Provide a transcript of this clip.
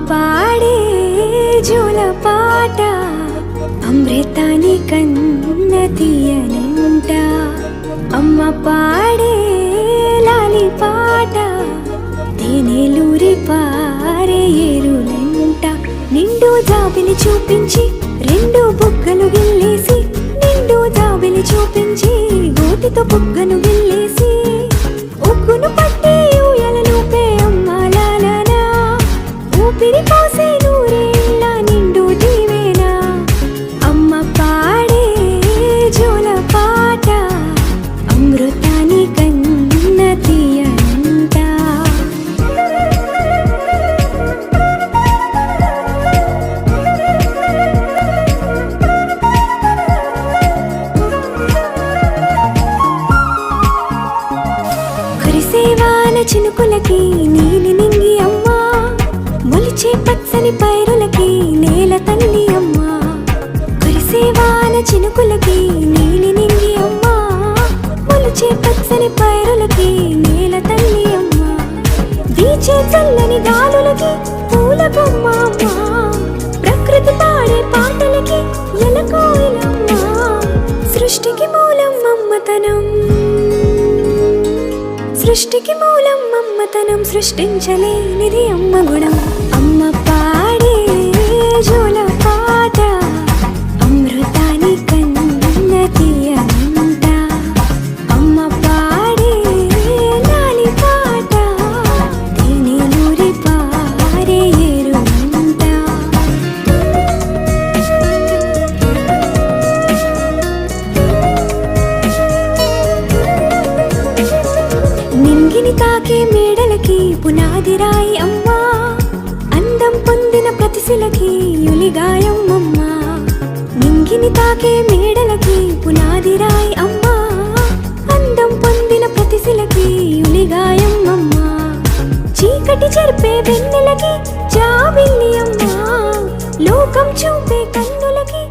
పాడే జోల పాట అమృతాని కన్న తీయనంట. అమ్మ పాడే లాలి పాట తేనెలూరి పారే ఏరులంట. నిండు జాబిలి చూపించి రెండు బుగ్గలు గిల్లేసి, నిండు జాబిలి చూపించి గోటితో బుగ్గను గిల్లేసి, ఉగ్గును పట్టి ఊయలను పే అమ్మ లాలనా, ఊపిరి పోసే నూరేళ్ళ నిండు దీవేనా. అమ్మ పాడే జోల పాట అమృతాని కన్న తీయనంట. కురిసేవాన చినుకులకి నీలి నింగి అమ్మా, మొలిచే పచ్చని పైరులకి నేల తల్లి అమ్మా. కురిసేవాన చినుకులకి నీలి నింగి అమ్మా, మొలిచే పచ్చని పైరులకి నేల తల్లి అమ్మా. వీచే చల్లని గాలులకి పూల బొమ్మ అమ్మా, ప్రకృతి పాడే పాటలకి ఎలకోయిలమ్మా. సృష్టికి మూలం మమ్మతనం, సృష్టికి మూలం మమ్మతనం, సృష్టించలేనిది అమ్మ గుణం. అమ్మ పాడే జోల పాట అమృతాని కన్న తీయనంట. అమ్మ పాడే లాలి పాట తేనెలూరి పారే ఏరులంట. నింగిని తాకే మేడలకి పునాది రాయి అమ్మా, అందం పొందిన ప్రతిశిలకి యులిగాయం అమ్మా. నింగిని తాకే మేడలకి పునాది రాయి అమ్మా, అందం పొందిన ప్రతిశిలకి యులిగాయం అమ్మా. చీకటి చెరిపే వెన్నెలకి జాబిల్లి అమ్మా, లోకం చూపే కన్నులకి